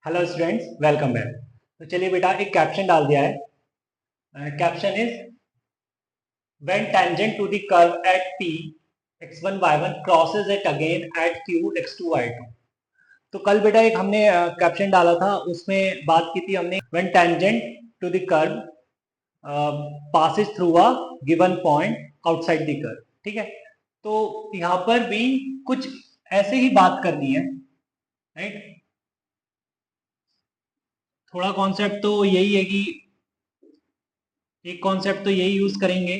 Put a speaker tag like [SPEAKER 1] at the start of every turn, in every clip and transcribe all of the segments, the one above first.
[SPEAKER 1] Hello students, welcome back. तो चलिए बेटा, एक कैप्शन डाल दिया है। Caption is when tangent to the curve at p x1 y1 crosses it again at q x2 y2। तो कल बेटा एक हमने कैप्शन डाला था, उसमें बात की थी हमने when tangent to the curve passes through a given point outside the curve. ठीक है, तो यहाँ पर भी कुछ ऐसे ही बात करनी है, राइट। थोड़ा कॉन्सेप्ट तो यही है कि एक कॉन्सेप्ट तो यही यूज करेंगे।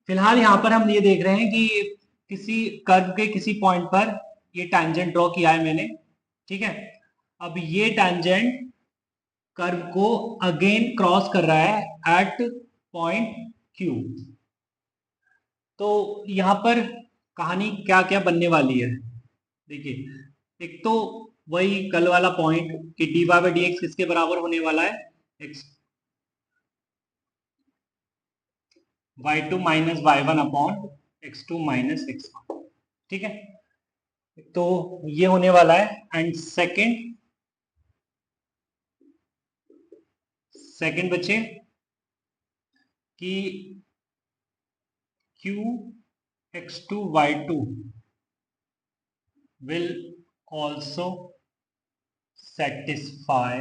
[SPEAKER 1] फिलहाल यहाँ पर हम ये देख रहे हैं कि किसी कर्व के किसी पॉइंट पर ये टैंजेंट ड्रॉ किया है मैंने। ठीक है, अब ये टैंजेंट कर्व को अगेन क्रॉस कर रहा है एट पॉइंट Q। तो यहाँ पर कहानी क्या क्या बनने वाली है, देखिए। एक तो वही कल वाला पॉइंट कि dy बाई डी एक्स किसके बराबर होने वाला है, x y2 minus y1 upon x2 minus x1। ठीक है, तो ये होने वाला है। एंड सेकंड बच्चे कि q x2 y2 will also satisfy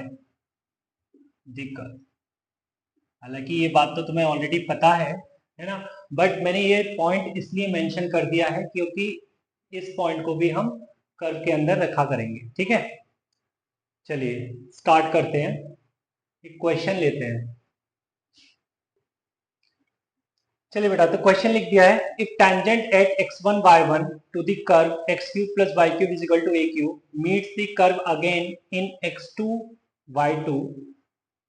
[SPEAKER 1] the curve। हालांकि ये बात तो तुम्हें ऑलरेडी पता है ना, बट मैंने ये पॉइंट इसलिए मेंशन कर दिया है क्योंकि इस पॉइंट को भी हम कर्व के अंदर रखा करेंगे। ठीक है, चलिए स्टार्ट करते हैं, एक क्वेश्चन लेते हैं। चलिए बेटा, तो क्वेश्चन लिख दिया है, if tangent at x1 y1 to the curve x3 plus y3 is equal to aq meets the curve again in x2 y2,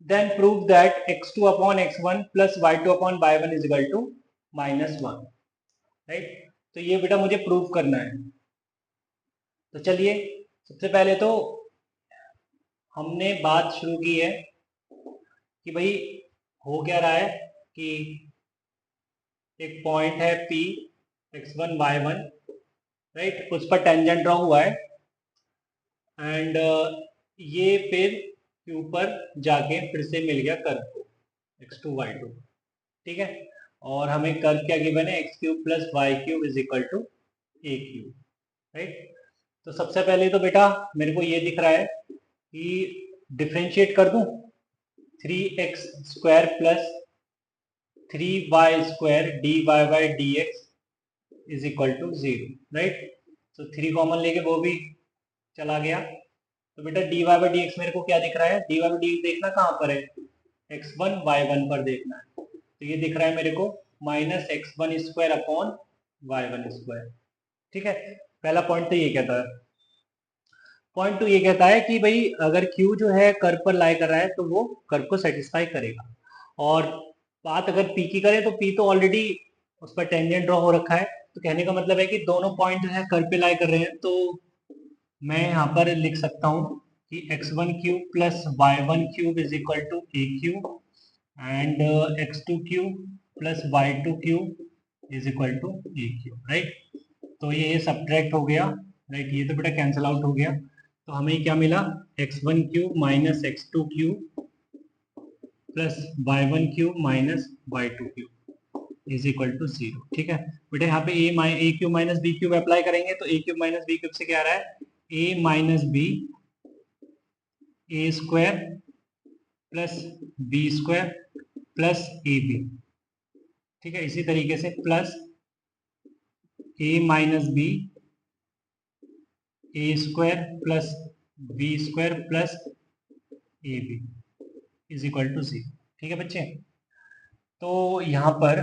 [SPEAKER 1] then prove that x2 upon x1 plus y2 upon y1 is equal to -1। Right, तो ये बेटा मुझे prove करना है। तो चलिए, सबसे पहले तो हमने बात शुरू की है कि भाई हो क्या रहा है कि एक पॉइंट है P x1 y1, राइट, उस पर टेंजेंट ड्रॉ हुआ है। एंड ये फिर Q पर जाके फिर से मिल गया कर्व को x2 y2। ठीक है, और हमें कर्व क्या गिवन है, x cube plus y cube is equal to a cube. Right, तो सबसे पहले तो बेटा मेरे को ये दिख रहा है कि डिफ्रेंशिएट कर दूं, 3x square plus 3y square d y by d x is equal to 0। Right, तो 3 कॉमन लेके वो भी चला गया। तो बेटा d y by d x मेरे को क्या दिख रहा है, d y by d x देखना कहाँ पर है, x1 y1 पर देखना है। तो ये दिख रहा है मेरे को minus x1 square upon y1 square. ठीक है, पहला पॉइंट तो ये कहता है। पॉइंट टू ये कहता है कि भाई अगर Q जो है कर्व पर लाई कर रहा है तो वो कर्व को सेटिस्फाई करेगा। और बात अगर P की करें तो P तो ऑलरेडी उस पर टेंजेंट ड्रॉ हो रखा है। तो कहने का मतलब है कि दोनों पॉइंट जो है कर्व पे लाई कर रहे हैं। तो मैं यहाँ पर लिख सकता हूँ कि x1 cube plus y1 cube is equal to a cube and x2 cube plus y2 cube is equal to a cube. Right, तो ये सब्ट्रैक्ट हो गया। राइट, ये तो बेटा कैंसिल आउट हो गया। तो हमें क्या मिला, x1 cube minus x2 cube plus y1 cube minus y2 cube is equal to 0। ठीक है बेटा, यहाँ पे A cube minus B cube apply करेंगे तो A cube minus B cube से क्या आ रहा है, A minus B A square plus B square plus A B. ठीक है, इसी तरीके से plus A minus B A square plus B square plus A B is equal to 0। ठीक है बच्चे, तो यहां पर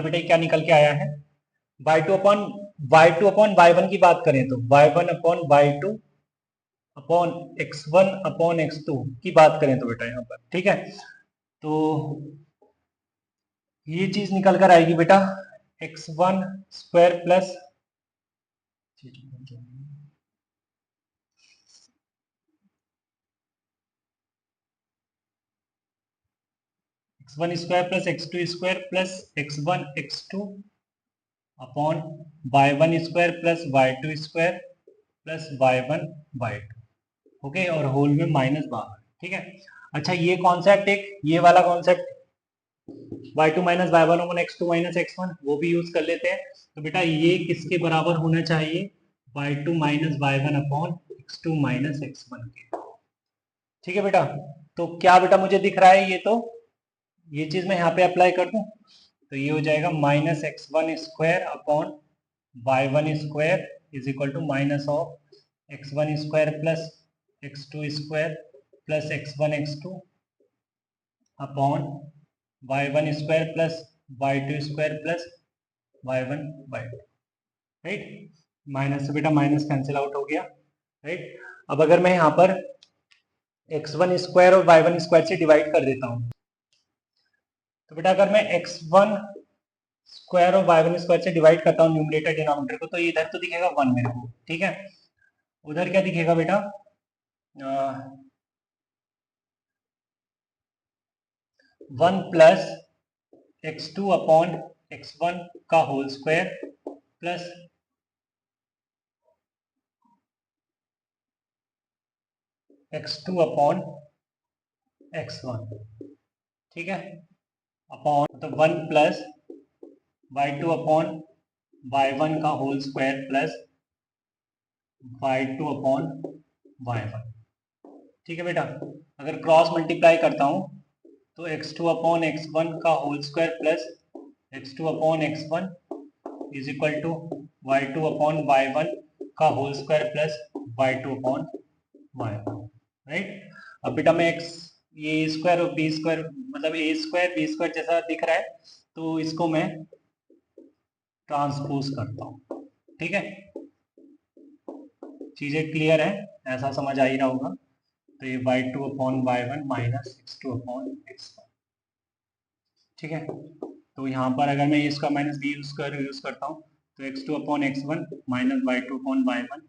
[SPEAKER 1] बेटा क्या निकल के आया है, y2 अपॉन y1 की बात करें तो y1 upon y2 upon x1 upon x2 की बात करें तो बेटा यहाँ पर, ठीक है, तो ये चीज निकल कर आएगी बेटा x1 square plus x1 square plus x2 square plus x1 x2 upon y1 square plus y2 square plus y1 y2, okay, और होल में माइनस बाहर, ठीक है। अच्छा, ये कॉन्सेप्ट एक ये वाला concept y2 minus y1 upon x2 minus x1 वो भी यूज कर लेते हैं। तो बेटा ये किसके बराबर होना चाहिए, y2 minus y1 upon x2 minus x1 के, ठीक है बेटा। तो क्या बेटा मुझे दिख रहा है, ये तो ये चीज मैं यहाँ पे अप्लाई कर दूं तो ये हो जाएगा minus x1 square upon y1 square is equal to minus of x1 square plus x2 square plus x1 x2 upon y1 square plus y2 square plus y1 y2, right. Minus से बेटा minus cancel out हो गया, right. अब अगर मैं यहाँ पर x1 square और y1 स्क्वायर से डिवाइड कर देता हूँ तो बेटा अगर मैं x1 स्क्वायर और y1 स्क्वायर से डिवाइड करता हूँ न्यूमरेटर डिनोमिनेटर को, तो इधर तो दिखेगा 1 मेरे को, ठीक है। उधर क्या दिखेगा बेटा, 1 प्लस x2 अपॉन x1 का whole square plus x2 upon x1, ठीक है, अपॉन तो 1 प्लस y2 अपॉन y1 का whole square plus y2 upon y1, ठीक है बेटा। अगर क्रॉस मल्टीप्लाई करता हूँ तो x2 अपॉन x1 का whole square plus x2 upon x1 is equal to y2 upon y1 का whole square plus y2 upon y1, right. अब बेटा मैं x ये स्क्वायर और बी स्क्वायर मतलब ए स्क्वायर बी स्क्वायर जैसा दिख रहा है तो इसको मैं ट्रांसपोज करता हूँ, ठीक है। चीजें क्लियर है, ऐसा समझ आ ही रहा होगा। तो ये y2 upon y1 minus x2 upon x1, ठीक है। तो यहाँ पर अगर मैं इसका माइनस बी यूज करता हूँ तो x2 upon x1 minus y2 upon y1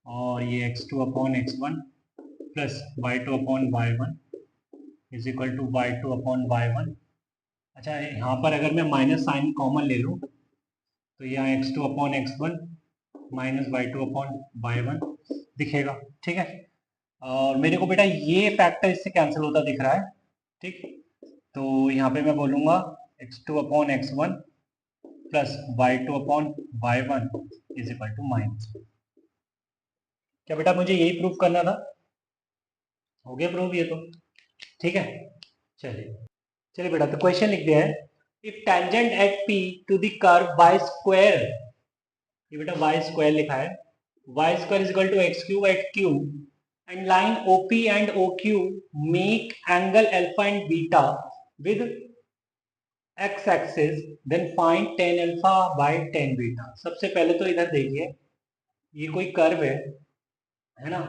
[SPEAKER 1] और ये x2 upon x1 plus y2 upon y1 is equal to y2 upon y1। अच्छा, यहाँ पर अगर मैं माइनस साइन कॉमन ले लूँ तो यहाँ x2 upon x1 minus y2 upon y1 दिखेगा, ठीक है। और मेरे को बेटा ये फैक्टर इससे कैंसिल होता दिख रहा है, ठीक। तो यहाँ पे मैं बोलूँगा x2 upon x1 plus y2 upon y1 is equal to minus. क्या बेटा मुझे यही प्रूव करना था, हो गया प्रूव ये तो, ठीक है। चलिए चलिए बेटा, तो क्वेश्चन लिख दिया है, if tangent at p to the curve y square, ये बेटा y स्क्वायर लिखा है, y square is equal to x cube at q and line OP and OQ make angle alpha and beta with x-axis, then find tan alpha by tan beta। सबसे पहले तो इधर देखिए, ये कोई कर्व है ना,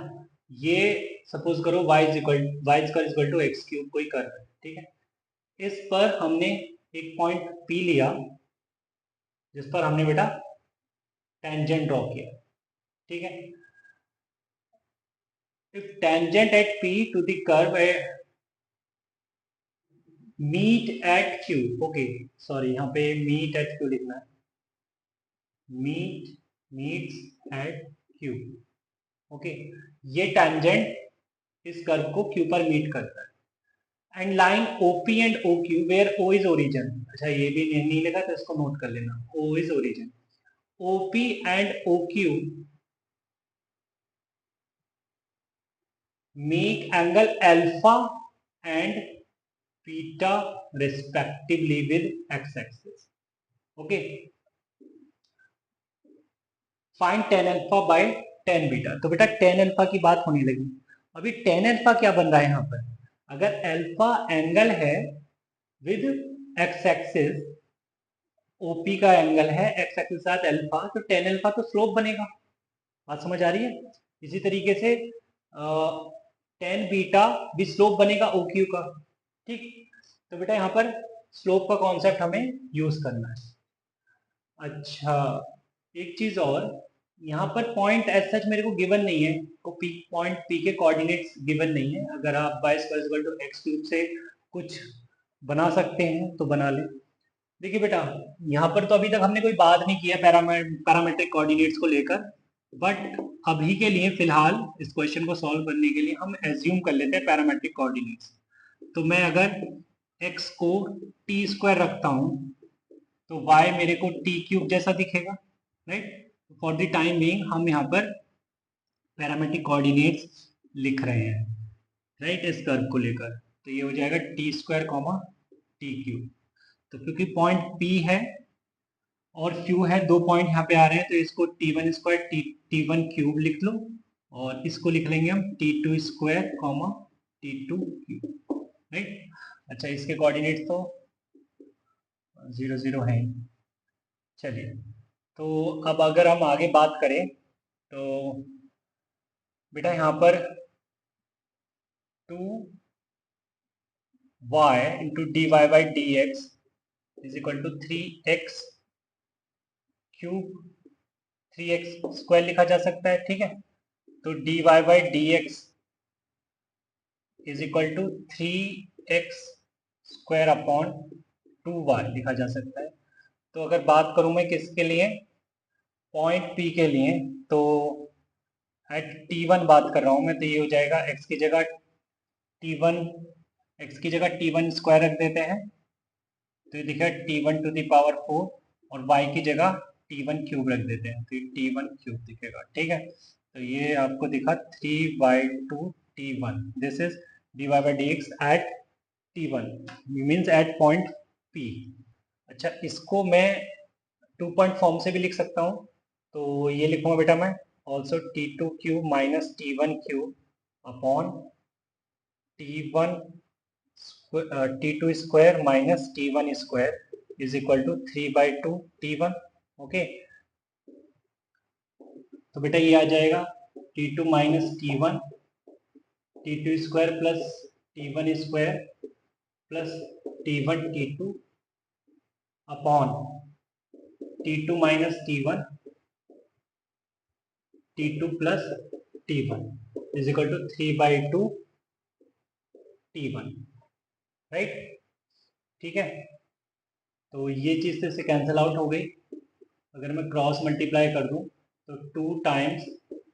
[SPEAKER 1] ये सपोज करो y square equal to x cube कोई कर्व है, ठीक है। इस पर हमने एक पॉइंट P लिया जिस पर हमने बेटा टेंजेंट ड्रॉ किया, ठीक है। If tangent at P to the curve meet at Q, okay sorry यहाँ पे मीट एट Q लिखना है, मीट्स एट Q, ओके। ये टेंजेंट इस कर्व को Q पर मीट करता है and line OP and OQ where O is origin, अच्छा ये भी नहीं लिखा तो इसको नोट कर लेना, O is origin, OP and OQ make angle alpha and beta respectively with x-axis, okay. Find tan alpha by tan beta, तो बेटा tan अल्फा की बात होने लगी। अभी tan अल्फा क्या बन रहा है यहाँ पर, अगर अल्फा एंगल है विद x-axis, OP का एंगल है x-axis साथ अल्फा, तो tan अल्फा तो स्लोप बनेगा, बात समझ आ रही है। इसी तरीके से tan बीटा भी स्लोप बनेगा OQ का, ठीक। तो बेटा यहाँ पर स्लोप का कॉन्सेप्ट हमें यूज करना है। अच्छा, एक चीज और, यहाँ पर पॉइंट एज सच मेरे को गिवन नहीं है, तो पॉइंट P के कोऑर्डिनेट्स गिवन नहीं है। अगर आप y square equal to x cube से कुछ बना सकते हैं तो बना ले। देखिए बेटा, यहाँ पर तो अभी तक हमने कोई बात नहीं किया पैरामेट्रिक कोऑर्डिनेट्स को लेकर, बट अभी के लिए फिलहाल इस क्वेश्चन को सॉल्व करने के लिए हम एज्यूम कर लेते हैं पैरामेट्रिक कोऑर्डिनेट्स। तो मैं अगर x को टी स्क्वायर रखता हूँ तो y मेरे को टी क्यूब जैसा दिखेगा, right. For the time being हम यहाँ पर पैरामेट्रिक कोऑर्डिनेट्स लिख रहे हैं, राइट, इस कर्व को लेकर। तो ये हो जाएगा T square comma T cube. तो क्योंकि पॉइंट P है और Q है, दो पॉइंट यहाँ पे आ रहे हैं, तो इसको T1 स्क्वायर T1 क्यूब लिख लो, और इसको लिख लेंगे हम T2 square comma T2 cube, right. अच्छा, इसके कोऑर्डिनेट्स तो 0 0 हैं। चलिए, तो अब अगर हम आगे बात करें तो बेटा यहाँ पर 2y into d y by d x is equal to 3x cube, 3x square लिखा जा सकता है, ठीक है। तो d y by d x is equal to 3x square upon 2y लिखा जा सकता है। तो अगर बात करूं मैं किसके लिए, पॉइंट P के लिए, तो एट T1 बात कर रहा हूं मैं, तो ये हो जाएगा x की जगह T1 स्क्वायर रख देते हैं, तो ये दिखेगा T1 टू द पावर 4, और y की जगह T1 क्यूब रख देते हैं, तो ये T1 क्यूब दिखेगा, ठीक है। तो ये आपको दिखा 3/2 T1, this is dy by dx at T1 means at point P। अच्छा, इसको मैं 2 पॉइंट फॉर्म से भी लिख सकता हूँ, तो ये लिखूंगा बेटा मैं also T2 cube minus T1 cube upon T1 T2 square minus T1 square is equal to 3/2 T1, okay. तो बेटा ये आ जाएगा T2 minus T1, T2 square plus T1 square plus T1 T2 upon T2 minus T1 T2 plus T1 is equal to 3/2 T1, right, ठीक है। तो ये चीज तो इससे कैंसिल आउट हो गई। अगर मैं क्रॉस मल्टीप्लाई कर दूं तो 2 times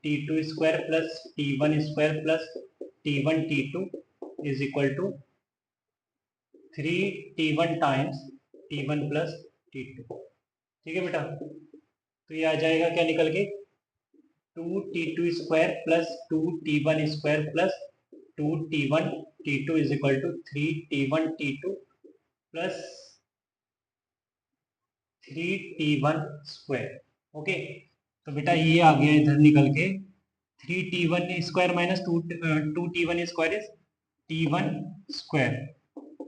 [SPEAKER 1] T2 square plus T1 square plus T1 T2 is equal to 3T1 times T1 plus T2, ठीक है बेटा। तो ये आ जाएगा क्या निकल के, 2T2 square plus 2T1 square plus 2T1 T2 is equal to 3T1 T2 plus 3T1 square, okay. तो बेटा ये आ गया इधर निकल के 3T1 square minus 2T1 square is T1 square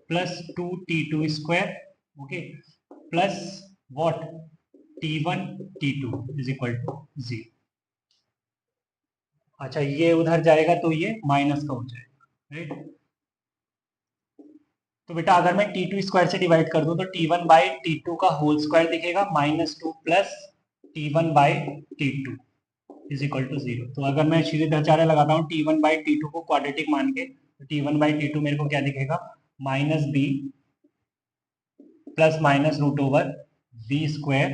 [SPEAKER 1] plus 2T2 square, okay, plus what T1 T2 is equal to 0। अच्छा, ये उधर जाएगा तो ये माइनस का हो जाएगा, राइट। तो बेटा अगर मैं T2 स्क्वायर से डिवाइड कर दूं तो T1 बाई T2 का होल स्क्वायर दिखेगा, -2 plus T1 by T2 is equal to 0। तो अगर मैं सीधे ढांचारे लगाता हूँ T1 बाई T2 को क्वाड्रेटिक मान के, तो T1 बाई T2 मेरे को क्या दिखेगा, -b plus minus root over b square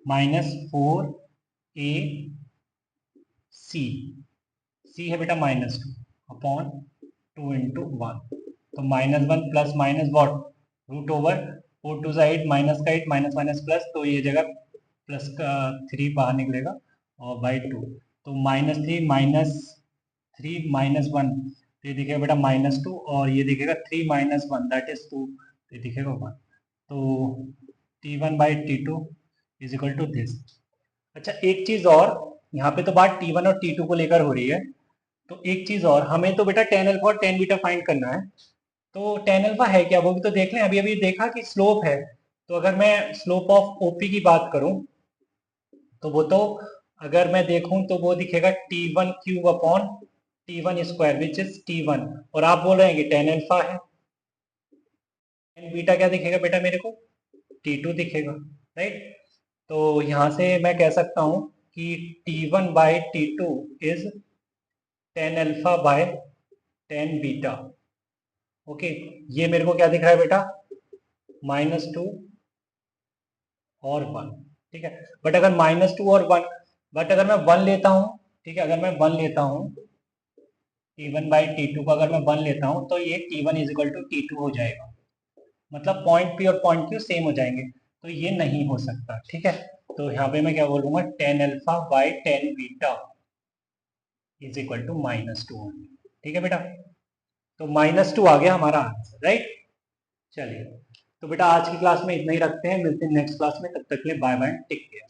[SPEAKER 1] -4ac, c है बेटा -2 अपॉन 2 इंटू 1, तो -1 plus minus what root over 4 to 8, minus का 8, माइनस माइनस प्लस, तो ये जगह प्लस का 3 बाहर निकलेगा और बाई 2, तो -3 -3 -1, तो ये दिखेगा बेटा -2, और ये दिखेगा 3 -1 दैट इज 2, तो ये दिखेगा 1। तो T1 by T2 is equal to this. अच्छा, एक चीज और, यहाँ पे तो बात T1 और T2 को लेकर हो रही है, तो एक चीज और, हमें तो बेटा tan अल्फा और tan बीटा फाइंड करना है। तो tan अल्फा है क्या वो भी तो देख लें। अभी अभी देखा कि स्लोप है, तो अगर मैं स्लोप ऑफ ओपी की बात करूं तो वो तो अगर मैं देखूं तो वो दिखेगा T1 cube upon T1 square which is T1, और आप बोल रहे हैं कि tan अल्फा है, tan बीटा क्या दिखेगा बेटा मेरे को, T2 दिखेगा, राइट। तो यहां से मैं कह सकता हूं कि T1 by T2 is tan alpha by tan beta, okay, ये मेरे को क्या दिख रहा है बेटा, -2 और 1, ठीक है। बट अगर -2 और 1, बट अगर मैं 1 लेता हूँ, ठीक है, अगर मैं 1 लेता हूँ, T1/T2 को अगर मैं 1 लेता हूँ तो ये T1 = T2 हो जाएगा, मतलब पॉइंट P और पॉइंट Q सेम हो जाएंगे, तो ये नहीं हो सकता, ठीक है। तो यहाँ पे मैं क्या बोलूंगा, tan alpha by tan beta is equal to -2, ठीक है बेटा। तो -2 आ गया हमारा आंसर, राइट। चलिए, तो बेटा आज की क्लास में इतना ही रखते हैं, मिलते हैं नेक्स्ट क्लास में, तब तक के लिए बाय बाय, टेक केयर।